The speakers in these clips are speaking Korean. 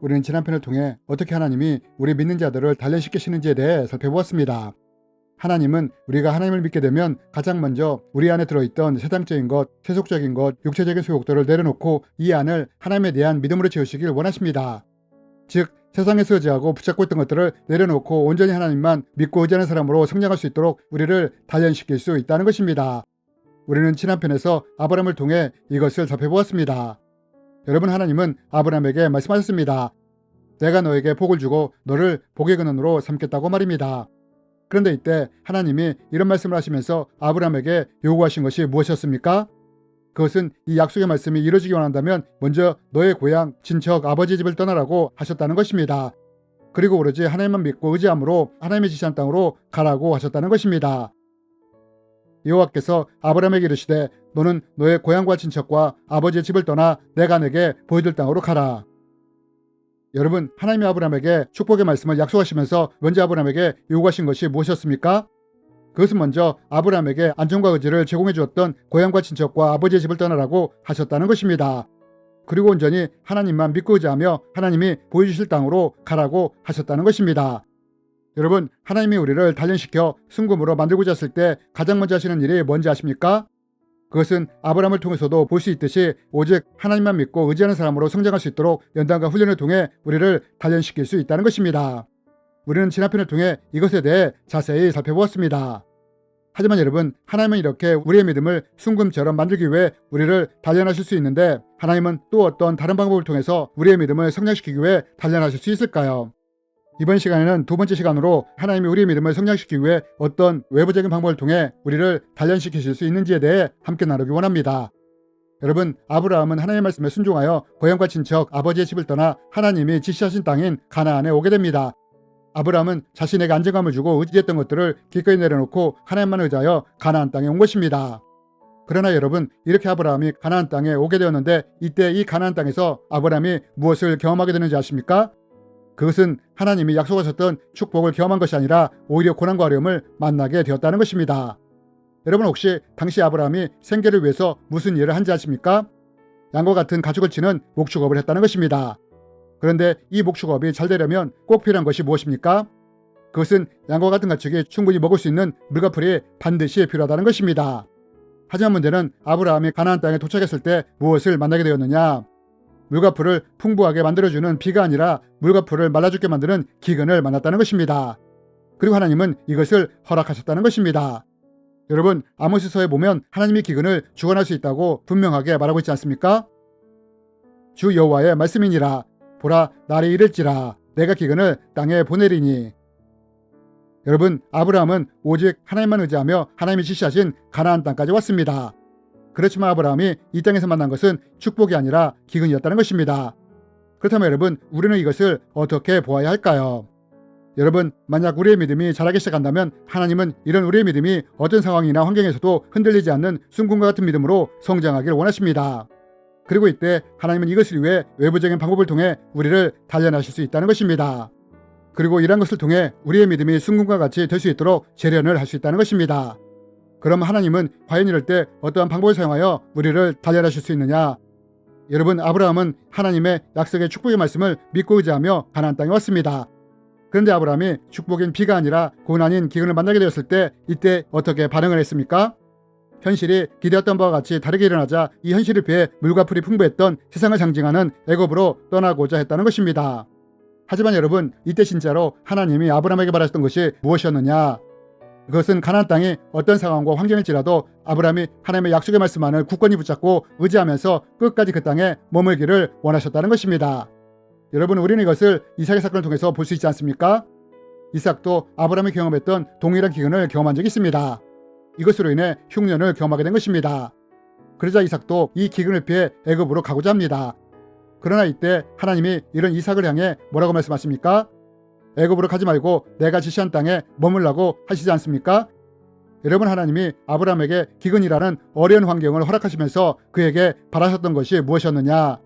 우리는 지난 편을 통해 어떻게 하나님이 우리 믿는 자들을 단련시키시는지에 대해 살펴보았습니다. 하나님은 우리가 하나님을 믿게 되면 가장 먼저 우리 안에 들어있던 세상적인 것, 세속적인 것, 육체적인 소욕들을 내려놓고 이 안을 하나님에 대한 믿음으로 채우시길 원하십니다. 즉 세상에서 의지하고 붙잡고 있던 것들을 내려놓고 온전히 하나님만 믿고 의지하는 사람으로 성장할 수 있도록 우리를 단련시킬 수 있다는 것입니다. 우리는 지난 편에서 아브라함을 통해 이것을 살펴보았습니다. 여러분, 하나님은 아브라함에게 말씀하셨습니다. 내가 너에게 복을 주고 너를 복의 근원으로 삼겠다고 말입니다. 그런데 이때 하나님이 이런 말씀을 하시면서 아브라함에게 요구하신 것이 무엇이었습니까? 그것은 이 약속의 말씀이 이루어지기 원한다면 먼저 너의 고향, 친척, 아버지 집을 떠나라고 하셨다는 것입니다. 그리고 오로지 하나님만 믿고 의지함으로 하나님의 지시한 땅으로 가라고 하셨다는 것입니다. 여호와께서 아브라함에게 이르시되 너는 너의 고향과 친척과 아버지의 집을 떠나 내가 내게 보여줄 땅으로 가라. 여러분, 하나님이 아브라함에게 축복의 말씀을 약속하시면서 먼저 아브라함에게 요구하신 것이 무엇이었습니까? 그것은 먼저 아브라함에게 안전과 의지를 제공해 주었던 고향과 친척과 아버지의 집을 떠나라고 하셨다는 것입니다. 그리고 온전히 하나님만 믿고 의지하며 하나님이 보여주실 땅으로 가라고 하셨다는 것입니다. 여러분, 하나님이 우리를 단련시켜 순금으로 만들고자 했을 때 가장 먼저 하시는 일이 뭔지 아십니까? 그것은 아브라함을 통해서도 볼 수 있듯이 오직 하나님만 믿고 의지하는 사람으로 성장할 수 있도록 연단과 훈련을 통해 우리를 단련시킬 수 있다는 것입니다. 우리는 지난 편을 통해 이것에 대해 자세히 살펴보았습니다. 하지만 여러분, 하나님은 이렇게 우리의 믿음을 순금처럼 만들기 위해 우리를 단련하실 수 있는데 하나님은 또 어떤 다른 방법을 통해서 우리의 믿음을 성장시키기 위해 단련하실 수 있을까요? 이번 시간에는 두 번째 시간으로 하나님이 우리의 믿음을 성장시키기 위해 어떤 외부적인 방법을 통해 우리를 단련시키실 수 있는지에 대해 함께 나누기 원합니다. 여러분, 아브라함은 하나님의 말씀에 순종하여 고향과 친척, 아버지의 집을 떠나 하나님이 지시하신 땅인 가나안에 오게 됩니다. 아브라함은 자신에게 안정감을 주고 의지했던 것들을 기꺼이 내려놓고 하나님만 의지하여 가나안 땅에 온 것입니다. 그러나 여러분, 이렇게 아브라함이 가나안 땅에 오게 되었는데 이때 이 가나안 땅에서 아브라함이 무엇을 경험하게 되는지 아십니까? 그것은 하나님이 약속하셨던 축복을 경험한 것이 아니라 오히려 고난과 어려움을 만나게 되었다는 것입니다. 여러분, 혹시 당시 아브라함이 생계를 위해서 무슨 일을 한지 아십니까? 양과 같은 가축을 치는 목축업을 했다는 것입니다. 그런데 이 목축업이 잘 되려면 꼭 필요한 것이 무엇입니까? 그것은 양과 같은 가축이 충분히 먹을 수 있는 물과풀이 반드시 필요하다는 것입니다. 하지만 문제는 아브라함이 가나안 땅에 도착했을 때 무엇을 만나게 되었느냐? 물과풀을 풍부하게 만들어주는 비가 아니라 물과풀을 말라 죽게 만드는 기근을 만났다는 것입니다. 그리고 하나님은 이것을 허락하셨다는 것입니다. 여러분, 아모스서에 보면 하나님이 기근을 주관할 수 있다고 분명하게 말하고 있지 않습니까? 주 여호와의 말씀이니라. 보라, 날이 이를지라 내가 기근을 땅에 보내리니. 여러분, 아브라함은 오직 하나님만 의지하며 하나님이 지시하신 가나안 땅까지 왔습니다. 그렇지만 아브라함이 이 땅에서 만난 것은 축복이 아니라 기근이었다는 것입니다. 그렇다면 여러분, 우리는 이것을 어떻게 보아야 할까요? 여러분, 만약 우리의 믿음이 자라기 시작한다면 하나님은 이런 우리의 믿음이 어떤 상황이나 환경에서도 흔들리지 않는 순금과 같은 믿음으로 성장하길 원하십니다. 그리고 이때 하나님은 이것을 위해 외부적인 방법을 통해 우리를 단련하실 수 있다는 것입니다. 그리고 이러한 것을 통해 우리의 믿음이 순금과 같이 될 수 있도록 재련을 할 수 있다는 것입니다. 그럼 하나님은 과연 이럴 때 어떠한 방법을 사용하여 우리를 단련하실 수 있느냐? 여러분, 아브라함은 하나님의 약속의 축복의 말씀을 믿고 의지하며 가나안 땅에 왔습니다. 그런데 아브라함이 축복인 비가 아니라 고난인 기근을 만나게 되었을 때 이때 어떻게 반응을 했습니까? 현실이 기대했던 바와 같이 다르게 일어나자 이 현실을 피해 물과 풀이 풍부했던 세상을 상징하는 애굽으로 떠나고자 했다는 것입니다. 하지만 여러분, 이때 진짜로 하나님이 아브라함에게 바라셨던 것이 무엇이었느냐? 그것은 가나안 땅이 어떤 상황과 환경일지라도 아브라함이 하나님의 약속의 말씀만을 굳건히 붙잡고 의지하면서 끝까지 그 땅에 머물기를 원하셨다는 것입니다. 여러분, 우리는 이것을 이삭의 사건을 통해서 볼 수 있지 않습니까? 이삭도 아브라함이 경험했던 동일한 기근을 경험한 적이 있습니다. 이것으로 인해 흉년을 경험하게 된 것입니다. 그러자 이삭도 이 기근을 피해 애굽으로 가고자 합니다. 그러나 이때 하나님이 이런 이삭을 향해 뭐라고 말씀하십니까? 애굽으로 가지 말고 내가 지시한 땅에 머물라고 하시지 않습니까? 여러분, 하나님이 아브라함에게 기근이라는 어려운 환경을 허락하시면서 그에게 바라셨던 것이 무엇이었느냐?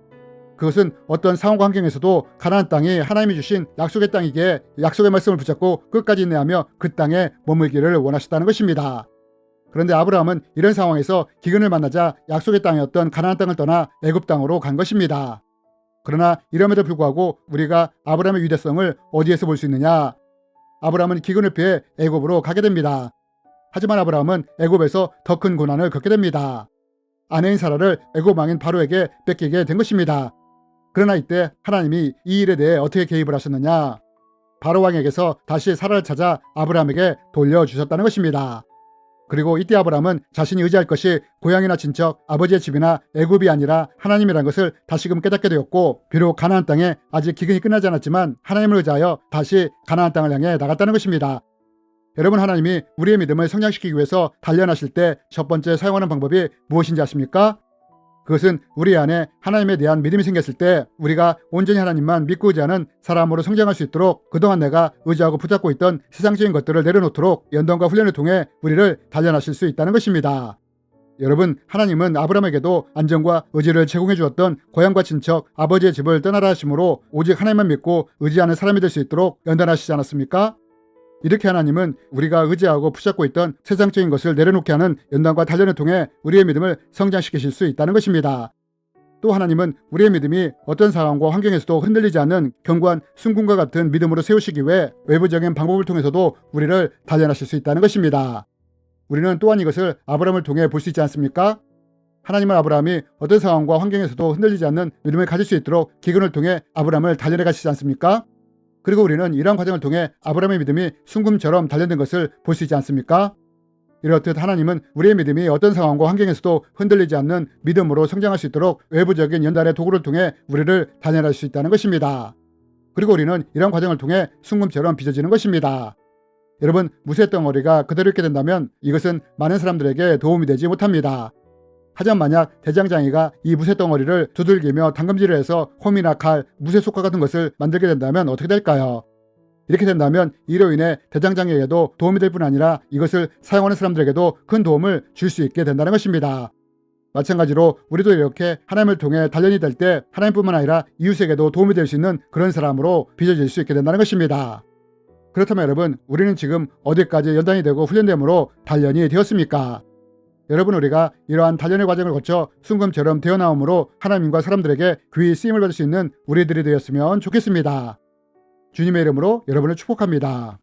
그것은 어떤 상황과 환경에서도 가나안 땅이 하나님이 주신 약속의 땅이기에 약속의 말씀을 붙잡고 끝까지 인내하며 그 땅에 머물기를 원하셨다는 것입니다. 그런데 아브라함은 이런 상황에서 기근을 만나자 약속의 땅이었던 가나안 땅을 떠나 애굽 땅으로 간 것입니다. 그러나 이럼에도 불구하고 우리가 아브라함의 위대성을 어디에서 볼 수 있느냐? 아브라함은 기근을 피해 애굽으로 가게 됩니다. 하지만 아브라함은 애굽에서 더 큰 고난을 겪게 됩니다. 아내인 사라를 애굽 왕인 바로에게 뺏기게 된 것입니다. 그러나 이때 하나님이 이 일에 대해 어떻게 개입을 하셨느냐? 바로 왕에게서 다시 사라를 찾아 아브라함에게 돌려주셨다는 것입니다. 그리고 이때 아브라함은 자신이 의지할 것이 고향이나 친척, 아버지의 집이나 애굽이 아니라 하나님이라는 것을 다시금 깨닫게 되었고, 비록 가나안 땅에 아직 기근이 끝나지 않았지만 하나님을 의지하여 다시 가나안 땅을 향해 나갔다는 것입니다. 여러분, 하나님이 우리의 믿음을 성장시키기 위해서 단련하실 때 첫 번째 사용하는 방법이 무엇인지 아십니까? 그것은 우리 안에 하나님에 대한 믿음이 생겼을 때 우리가 온전히 하나님만 믿고 의지하는 사람으로 성장할 수 있도록 그동안 내가 의지하고 붙잡고 있던 세상적인 것들을 내려놓도록 연단과 훈련을 통해 우리를 단련하실 수 있다는 것입니다. 여러분, 하나님은 아브라함에게도 안정과 의지를 제공해 주었던 고향과 친척, 아버지의 집을 떠나라 하심으로 오직 하나님만 믿고 의지하는 사람이 될 수 있도록 연단하시지 않았습니까? 이렇게 하나님은 우리가 의지하고 붙잡고 있던 세상적인 것을 내려놓게 하는 연단과 단련을 통해 우리의 믿음을 성장시키실 수 있다는 것입니다. 또 하나님은 우리의 믿음이 어떤 상황과 환경에서도 흔들리지 않는 견고한 순금과 같은 믿음으로 세우시기 위해 외부적인 방법을 통해서도 우리를 단련하실 수 있다는 것입니다. 우리는 또한 이것을 아브라함을 통해 볼 수 있지 않습니까? 하나님은 아브라함이 어떤 상황과 환경에서도 흔들리지 않는 믿음을 가질 수 있도록 기근을 통해 아브라함을 단련해 가시지 않습니까? 그리고 우리는 이러한 과정을 통해 아브라함의 믿음이 순금처럼 단련된 것을 볼 수 있지 않습니까? 이렇듯 하나님은 우리의 믿음이 어떤 상황과 환경에서도 흔들리지 않는 믿음으로 성장할 수 있도록 외부적인 연단의 도구를 통해 우리를 단련할 수 있다는 것입니다. 그리고 우리는 이러한 과정을 통해 순금처럼 빚어지는 것입니다. 여러분, 무쇠 덩어리가 그대로 있게 된다면 이것은 많은 사람들에게 도움이 되지 못합니다. 하지만 만약 대장장이가 이 무쇠 덩어리를 두들기며 당금질을 해서 홈이나 칼, 무쇠 속과 같은 것을 만들게 된다면 어떻게 될까요? 이렇게 된다면 이로 인해 대장장이에게도 도움이 될 뿐 아니라 이것을 사용하는 사람들에게도 큰 도움을 줄 수 있게 된다는 것입니다. 마찬가지로 우리도 이렇게 하나님을 통해 단련이 될 때 하나님뿐만 아니라 이웃에게도 도움이 될 수 있는 그런 사람으로 빚어질 수 있게 된다는 것입니다. 그렇다면 여러분, 우리는 지금 어디까지 연단이 되고 훈련됨으로 단련이 되었습니까? 여러분, 우리가 이러한 단련의 과정을 거쳐 순금처럼 되어나옴으로 하나님과 사람들에게 귀히 쓰임을 받을 수 있는 우리들이 되었으면 좋겠습니다. 주님의 이름으로 여러분을 축복합니다.